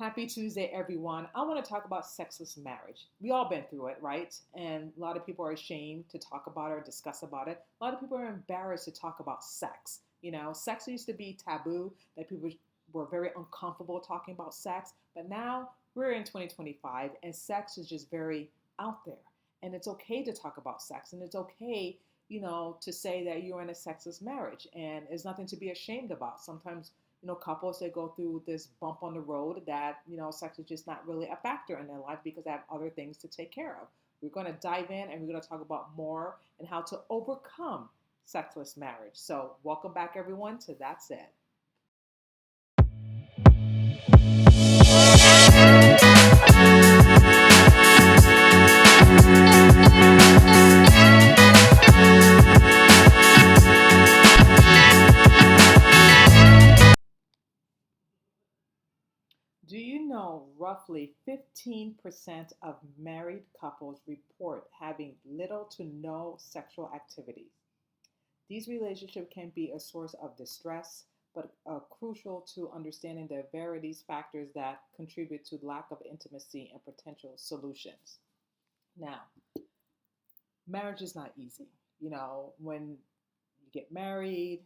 Happy Tuesday, everyone. I want to talk about sexless marriage. We all been through it, right? And a lot of people are ashamed to talk about it or discuss about it. A lot of people are embarrassed to talk about sex. Sex used to be taboo, that people were very uncomfortable talking about sex. But now we're in 2025 and sex is just very out there. And it's okay to talk about sex. And it's okay, to say that you're in a sexless marriage. And there's nothing to be ashamed about. Sometimes couples they go through this bump on the road that sex is just not really a factor in their life because they have other things to take care of. We're going to dive in and we're going to talk about more and how to overcome sexless marriage. So welcome back, everyone, to That's It. Do you know roughly 15% of married couples report having little to no sexual activities? These relationships can be a source of distress, but crucial to understanding the various factors that contribute to lack of intimacy and potential solutions. Now, marriage is not easy. When you get married,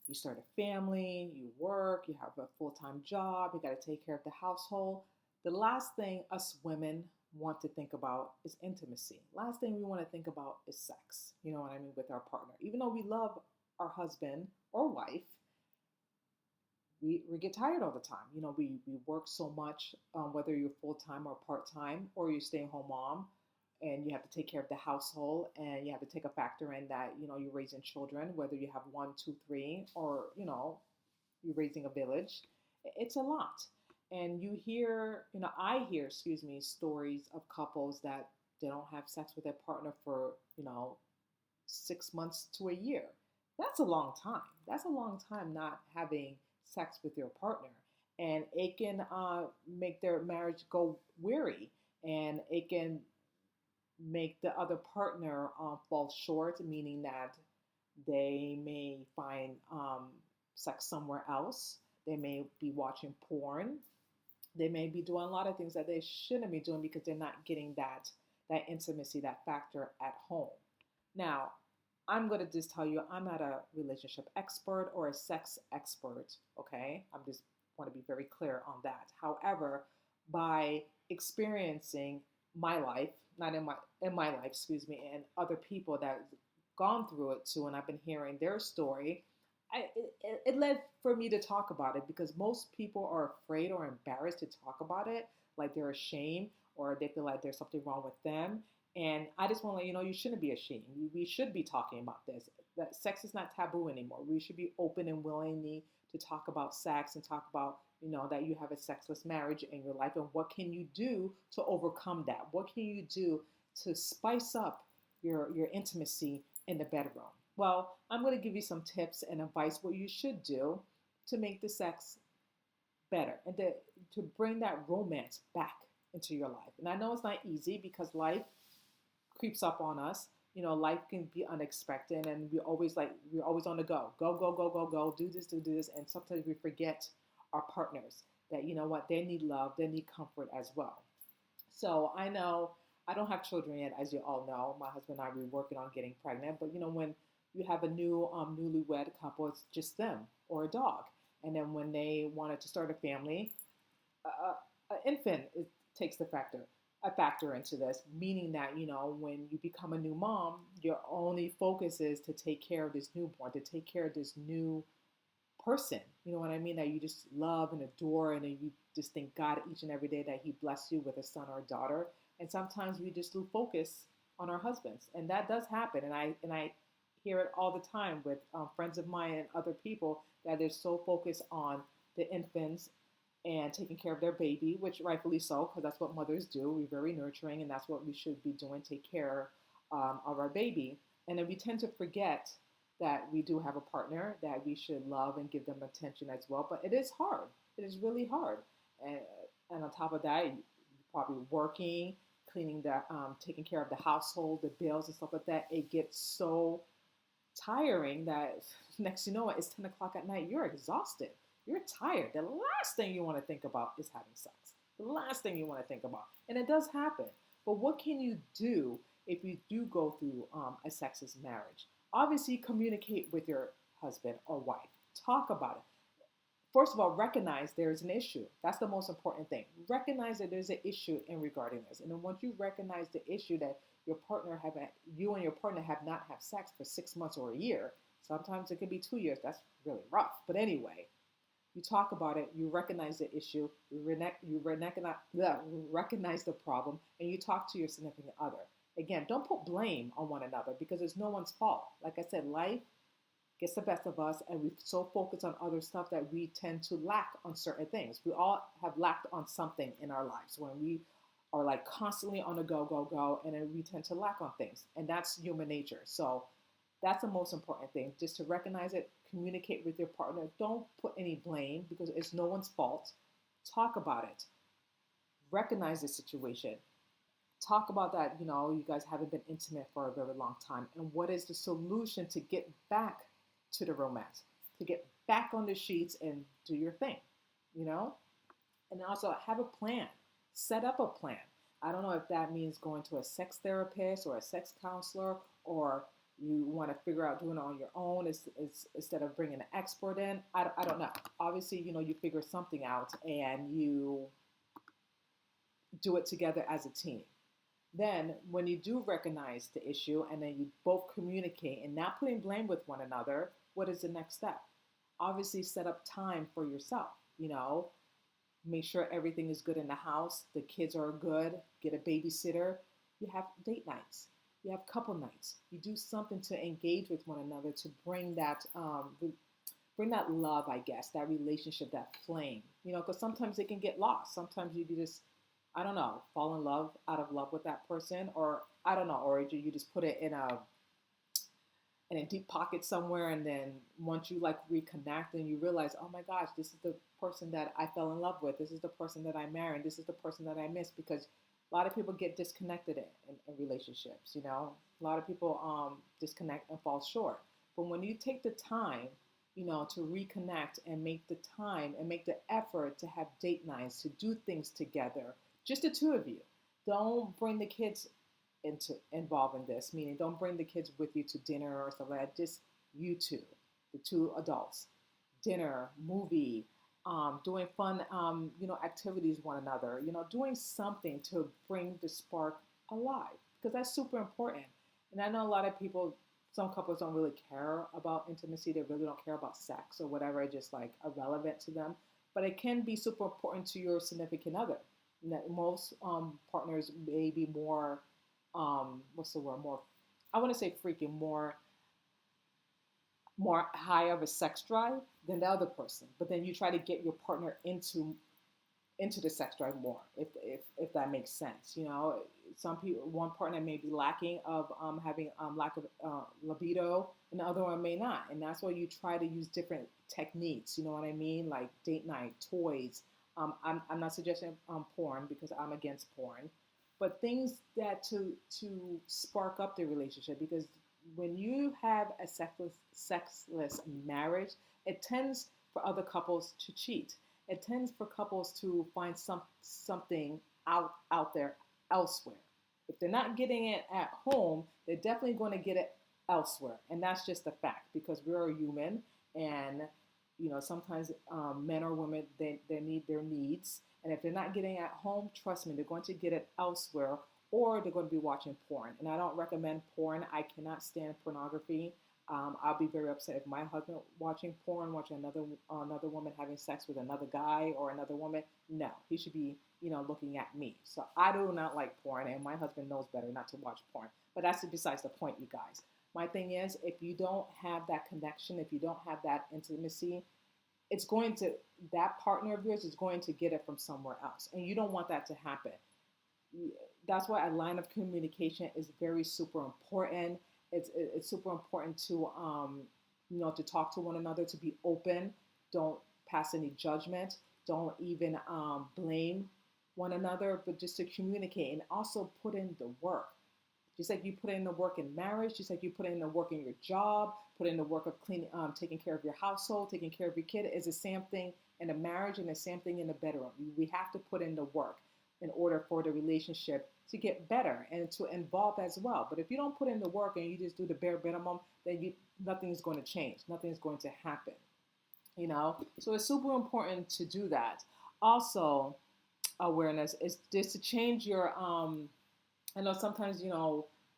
you start a family, you work, you have a full time job, you got to take care of the household. The last thing us women want to think about is intimacy. Last thing we want to think about is sex, you know what I mean, with our partner. Even though we love our husband or wife, we get tired all the time. We work so much, whether you're full time or part time, or you're stay home mom, and you have to take care of the household, and you have to take a factor in that you're raising children, whether you have one, two, three, or you're raising a village. It's a lot. And I hear, excuse me, stories of couples that they don't have sex with their partner for 6 months to a year. That's a long time. That's a long time not having sex with your partner, and it can make their marriage go weary, and it can make the other partner fall short, meaning that they may find sex somewhere else. They may be watching porn. They may be doing a lot of things that they shouldn't be doing because they're not getting that intimacy, that factor at home. Now, I'm going to just tell you, I'm not a relationship expert or a sex expert, okay? I'm just want to be very clear on that. However, by experiencing my life, not in my life, excuse me, and other people that have gone through it too, and I've been hearing their story, it led for me to talk about it because most people are afraid or embarrassed to talk about it, like they're ashamed or they feel like there's something wrong with them. And I just want to let you know, you shouldn't be ashamed. We should be talking about this. That sex is not taboo anymore. We should be open and willing to talk about sex and talk about, that you have a sexless marriage in your life and what can you do to overcome that? What can you do to spice up your intimacy in the bedroom? Well, I'm going to give you some tips and advice what you should do to make the sex better and to bring that romance back into your life. And I know it's not easy because life creeps up on us. Life can be unexpected, and we're always on the go. Go, go, go, go, go, do this. And sometimes we forget our partners that, what, they need love, they need comfort as well. So I know I don't have children yet, as you all know. My husband and I, we're working on getting pregnant. But, when you have a newlywed couple, it's just them or a dog. And then when they wanted to start a family, an infant takes a factor into this, meaning that, when you become a new mom, your only focus is to take care of this newborn, to take care of this new person. You know what I mean? That you just love and adore, and then you just thank God each and every day that He blessed you with a son or a daughter. And sometimes we just lose focus on our husbands, and that does happen. And I hear it all the time with friends of mine and other people that they're so focused on the infants and taking care of their baby, which rightfully so, because that's what mothers do. We're very nurturing, and that's what we should be doing, take care of our baby. And then we tend to forget that we do have a partner that we should love and give them attention as well. But it is hard. It is really hard. And on top of that, you're probably working, cleaning taking care of the household, the bills and stuff like that. It gets so tiring that next you know it, it's 10 o'clock at night. You're exhausted. you're tired. The last thing you want to think about is having sex. The last thing you want to think about. And it does happen. But what can you do if you do go through a sexless marriage? Obviously, communicate with your husband or wife. Talk about it. First of all, recognize there's an issue. That's the most important thing. Recognize that there's an issue in regarding this. And then once you recognize the issue that you and your partner have not had sex for 6 months or a year, sometimes it could be 2 years. That's really rough. But anyway, you talk about it, you recognize the issue, recognize the problem, and you talk to your significant other. Again, don't put blame on one another because it's no one's fault. Like I said, life gets the best of us, and we so focus on other stuff that we tend to lack on certain things. We all have lacked on something in our lives when we are like constantly on the go, go, go, and then we tend to lack on things, and that's human nature. So that's the most important thing, just to recognize it, communicate with your partner. Don't put any blame because it's no one's fault. Talk about it. Recognize the situation. Talk about that, you guys haven't been intimate for a very long time. And what is the solution to get back to the romance, to get back on the sheets and do your thing, And also have a plan. Set up a plan. I don't know if that means going to a sex therapist or a sex counselor, or you want to figure out doing it on your own instead of bringing an expert in. I don't know. Obviously, you figure something out and you do it together as a team. Then when you do recognize the issue and then you both communicate and not putting blame with one another, what is the next step? Obviously set up time for yourself, make sure everything is good in the house, the kids are good, get a babysitter, you have date nights, you have couple nights, you do something to engage with one another to bring that love, I guess, that relationship, that flame, because sometimes it can get lost. Sometimes you just, I don't know, fall in love, out of love with that person, or I don't know, or you just put it in a deep pocket somewhere, and then once you like reconnect and you realize, oh my gosh, this is the person that I fell in love with, this is the person that I married, this is the person that I miss, because a lot of people get disconnected in relationships, A lot of people disconnect and fall short. But when you take the time, to reconnect and make the time and make the effort to have date nights, to do things together, just the two of you. Don't bring the kids involved in this, meaning don't bring the kids with you to dinner or stuff like that. Just you two, the two adults, dinner, movie, doing fun, activities with one another, doing something to bring the spark alive, because that's super important. And I know a lot of people, some couples don't really care about intimacy. They really don't care about sex or whatever. It's just like irrelevant to them. But it can be super important to your significant other. Most partners may be more, what's the word? More, I want to say freaking, more high of a sex drive than the other person. But then you try to get your partner into the sex drive more, if that makes sense. Some people, one partner may be lacking of having lack of libido, and the other one may not, and that's why you try to use different techniques. You know what I mean? Like date night, toys. I'm not suggesting porn because I'm against porn, but things that to spark up the relationship, because when you have a sexless marriage, it tends for other couples to cheat. It tends for couples to find something out there elsewhere. If they're not getting it at home, they're definitely going to get it elsewhere, and that's just a fact, because we're human, and sometimes men or women, they need their needs, and if they're not getting it at home, trust me, they're going to get it elsewhere, or they're going to be watching porn. And I don't recommend porn. I cannot stand pornography. I'll be very upset if my husband watching porn, watching another woman having sex with another guy or another woman. No, he should be, looking at me. So I do not like porn, and my husband knows better not to watch porn. But that's besides the point, you guys. My thing is, if you don't have that connection, if you don't have that intimacy, that partner of yours is going to get it from somewhere else, and you don't want that to happen. That's why a line of communication is very super important. It's super important to to talk to one another, to be open. Don't pass any judgment. Don't even blame one another, but just to communicate and also put in the work. Just like you put in the work in marriage, just like you put in the work in your job, put in the work of cleaning, taking care of your household, taking care of your kid, is the same thing in a marriage and the same thing in the bedroom. We have to put in the work in order for the relationship to get better and to involve as well. But if you don't put in the work and you just do the bare minimum, then nothing's going to change. Nothing's going to happen. So it's super important to do that. Also, awareness is just to change your I know sometimes,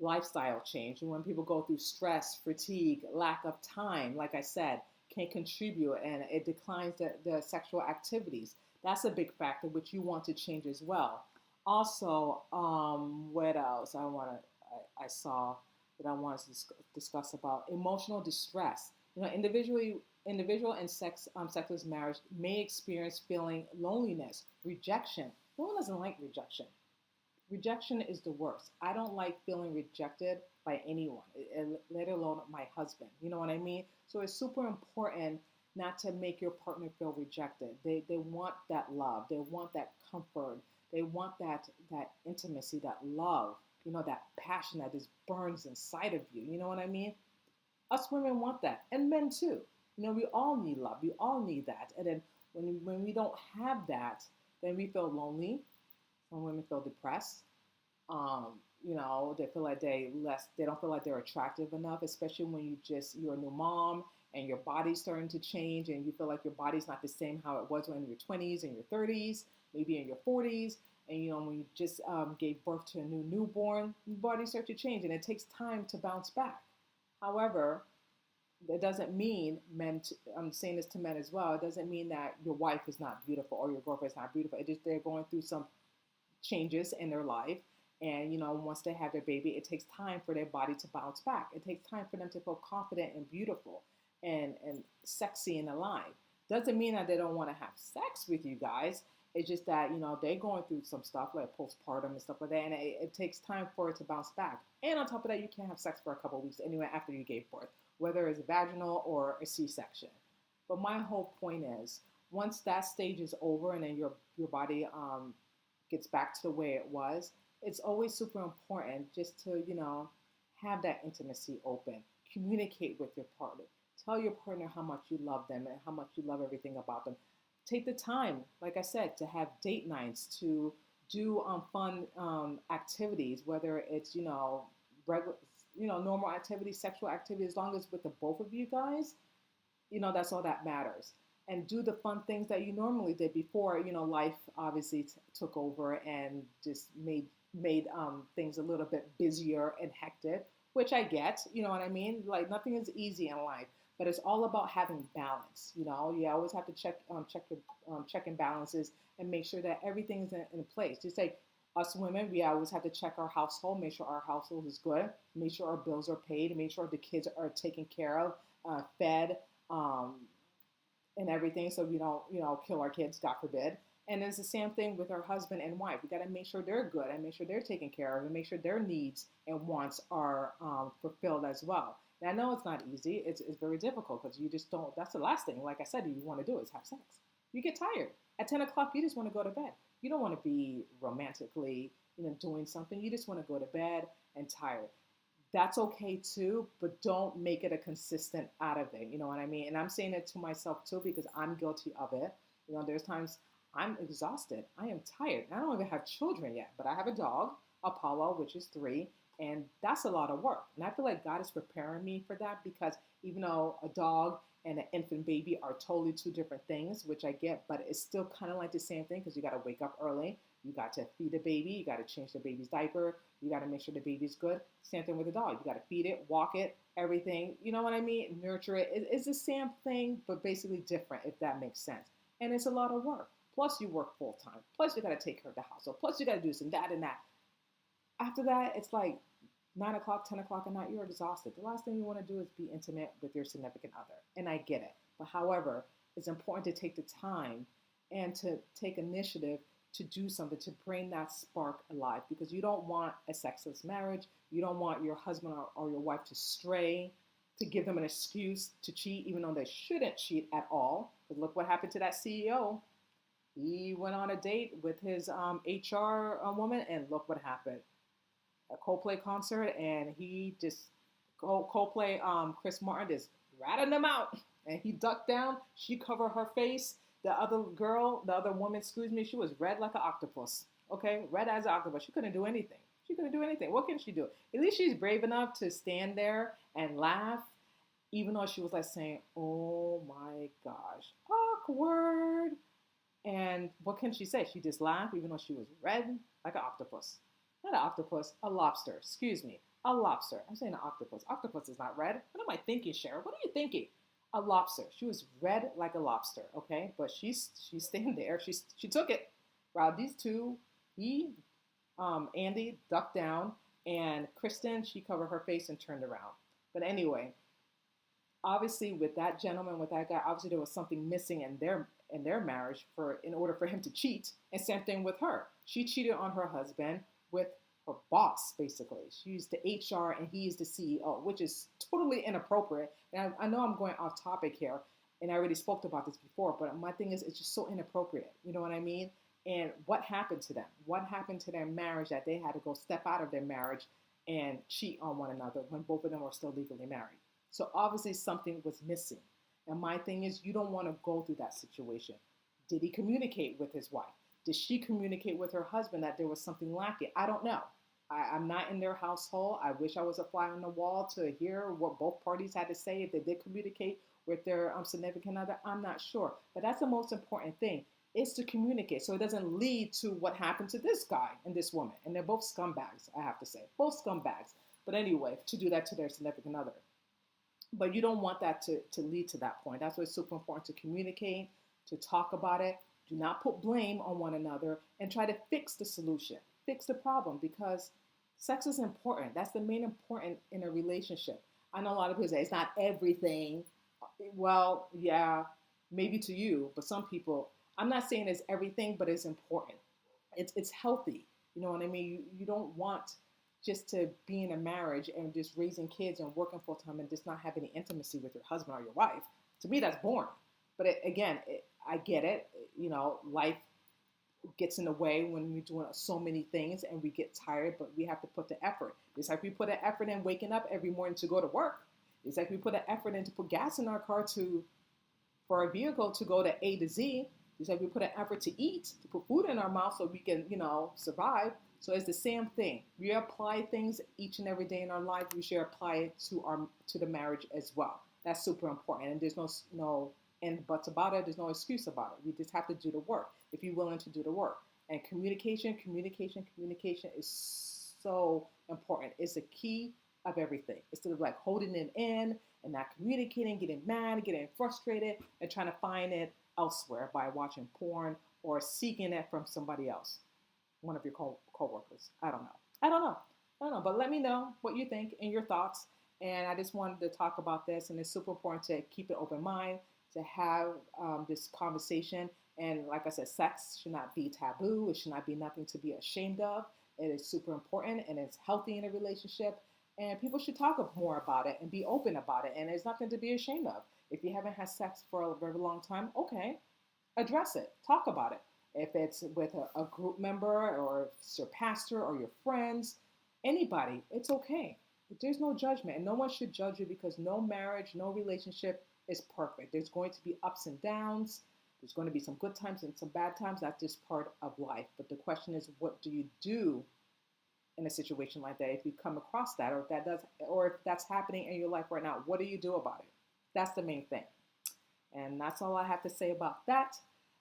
lifestyle change. And when people go through stress, fatigue, lack of time, like I said, can contribute and it declines the sexual activities. That's a big factor which you want to change as well. Also, what else I saw that I wanted to discuss about emotional distress. Individual and sexless marriage may experience feeling loneliness, rejection. No one doesn't like rejection. Rejection is the worst. I don't like feeling rejected by anyone, let alone my husband. You know what I mean? So it's super important not to make your partner feel rejected. They want that love. They want that comfort. They want that intimacy, that love, that passion that just burns inside of you. You know what I mean? Us women want that, and men too. We all need love. We all need that. And then when we don't have that, then we feel lonely. Some women feel depressed. They feel like they don't feel like they're attractive enough, especially when you're a new mom and your body's starting to change and you feel like your body's not the same how it was when in your 20s and your 30s, maybe in your 40s. And when you just gave birth to a newborn, your body starts to change and it takes time to bounce back. However, that doesn't mean I'm saying this to men as well, it doesn't mean that your wife is not beautiful or your girlfriend is not beautiful. It just they're going through some changes in their life. And, once they have their baby, it takes time for their body to bounce back. It takes time for them to feel confident and beautiful and sexy and alive. Doesn't mean that they don't want to have sex with you guys. It's just that, they're going through some stuff like postpartum and stuff like that. And it takes time for it to bounce back. And on top of that, you can't have sex for a couple of weeks anyway after you gave birth, whether it's vaginal or a C-section. But my whole point is, once that stage is over and then your body gets back to the way it was, it's always super important just to, have that intimacy open. Communicate with your partner. Tell your partner how much you love them and how much you love everything about them. Take the time, like I said, to have date nights, to do fun activities, whether it's, regular, normal activities, sexual activities, as long as with the both of you guys, that's all that matters. And do the fun things that you normally did before, life obviously took over and just made things a little bit busier and hectic, which I get, you know what I mean? Like nothing is easy in life, but it's all about having balance. You always have to check your check and balances and make sure that everything is in place. Just like us women, we always have to check our household, make sure our household is good, make sure our bills are paid, make sure the kids are taken care of, fed, and everything, so we don't, kill our kids, God forbid. And it's the same thing with our husband and wife. We got to make sure they're good and make sure they're taken care of and make sure their needs and wants are fulfilled as well. And I know it's not easy. It's very difficult because you just don't, that's the last thing, like I said, you want to do is have sex. You get tired. At 10 o'clock, you just want to go to bed. You don't want to be romantically, doing something. You just want to go to bed and tired. That's okay too, but don't make it a consistent out of it. You know what I mean? And I'm saying it to myself too because I'm guilty of it. There's times I'm exhausted. I am tired. I don't even have children yet, but I have a dog, Apollo, which is 3, and that's a lot of work. And I feel like God is preparing me for that because even though a dog and an infant baby are totally 2 different things, which I get, but it's still kind of like the same thing because you got to wake up early. You got to feed the baby. You got to change the baby's diaper. You got to make sure the baby's good. Same thing with the dog. You got to feed it, walk it, everything. You know what I mean? Nurture it. It's the same thing, but basically different, if that makes sense. And it's a lot of work. Plus, you work full time. Plus, you got to take care of the household. Plus, you got to do this and that and that. After that, it's like 9 o'clock, 10 o'clock at night, you're exhausted. The last thing you want to do is be intimate with your significant other. And I get it. But however, it's important to take the time and to take initiative to do something to bring that spark alive because you don't want a sexless marriage. You don't want your husband or your wife to stray, to give them an excuse to cheat, even though they shouldn't cheat at all. Because look what happened to that CEO. He went on a date with his HR woman, and look what happened. a Coldplay concert, and he just Coldplay, Chris Martin just ratted him out, and he ducked down. She covered her face. The other girl, the other woman, excuse me, she was red like an octopus. Okay, red as an octopus. She couldn't do anything. She couldn't do anything. What can she do? At least she's brave enough to stand there and laugh, even though she was like saying, "Oh my gosh, awkward." And what can she say? She just laughed, even though she was red like an octopus. Not an octopus, a lobster. Excuse me, a lobster. I'm saying an octopus. Octopus is not red. What am I thinking, Cheryl? What are you thinking? A lobster. She was red like a lobster. Okay, but she's staying there. She took it. While these two, Andy ducked down, and Kristen, she covered her face and turned around. But anyway, obviously with that gentleman, with that guy, obviously there was something missing in their marriage for in order for him to cheat. And same thing with her. She cheated on her husband with her boss, basically. She's the HR and he's the CEO, which is totally inappropriate. And I know I'm going off topic here, and I already spoke about this before, but my thing is it's just so inappropriate. You know what I mean? And what happened to them? What happened to their marriage that they had to go step out of their marriage and cheat on one another when both of them were still legally married? So obviously something was missing. And my thing is, you don't want to go through that situation. Did he communicate with his wife? Did she communicate with her husband that there was something lacking? I don't know. I'm not in their household. I wish I was a fly on the wall to hear what both parties had to say, if they did communicate with their significant other. I'm not sure. But that's the most important thing, is to communicate so it doesn't lead to what happened to this guy and this woman. And they're both scumbags, I have to say. Both scumbags. But anyway, to do that to their significant other. But you don't want that to lead to that point. That's why it's super important to communicate, to talk about it. Do not put blame on one another and try to fix the solution, fix the problem, because sex is important. That's the main important in a relationship. I know a lot of people say it's not everything. Well, yeah, maybe to you, but some people, I'm not saying it's everything, but it's important. It's healthy. You know what I mean? You don't want just to be in a marriage and just raising kids and working full time and just not have any intimacy with your husband or your wife. To me, that's boring. But I get it. You know, life gets in the way when we're doing so many things and we get tired, but we have to put the effort. It's like we put an effort in waking up every morning to go to work. It's like we put an effort in to put gas in our car for our vehicle to go to A to Z. It's like we put an effort to eat, to put food in our mouth so we can, survive. So it's the same thing. We apply things each and every day in our life. We should apply it to the marriage as well. That's super important. And there's no and buts about it. There's no excuse about it. We just have to do the work if you're willing to do the work. And communication is so important. It's the key of everything. Instead of like holding it in and not communicating, getting mad, getting frustrated, and trying to find it elsewhere by watching porn or seeking it from somebody else, one of your co-workers. I don't know. But let me know what you think and your thoughts. And I just wanted to talk about this. And it's super important to keep an open mind, to have this conversation. And like I said, sex should not be taboo. It should not be nothing to be ashamed of. It is super important and it's healthy in a relationship. And people should talk more about it and be open about it. And there's nothing to be ashamed of. If you haven't had sex for a very long time, okay, address it. Talk about it. If it's with a group member or if it's your pastor or your friends, anybody, it's okay. There's no judgment, and no one should judge you because no marriage, no relationship is perfect. There's going to be ups and downs. There's going to be some good times and some bad times. That's just part of life. But the question is, what do you do in a situation like that? If you come across that, or if that's happening in your life right now, what do you do about it? That's the main thing. And that's all I have to say about that.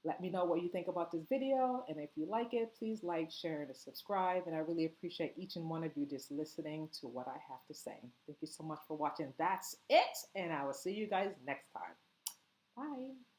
Let me know what you think about this video. And if you like it, please like, share, and subscribe. And I really appreciate each and one of you just listening to what I have to say. Thank you so much for watching. That's it. And I will see you guys next time. Bye.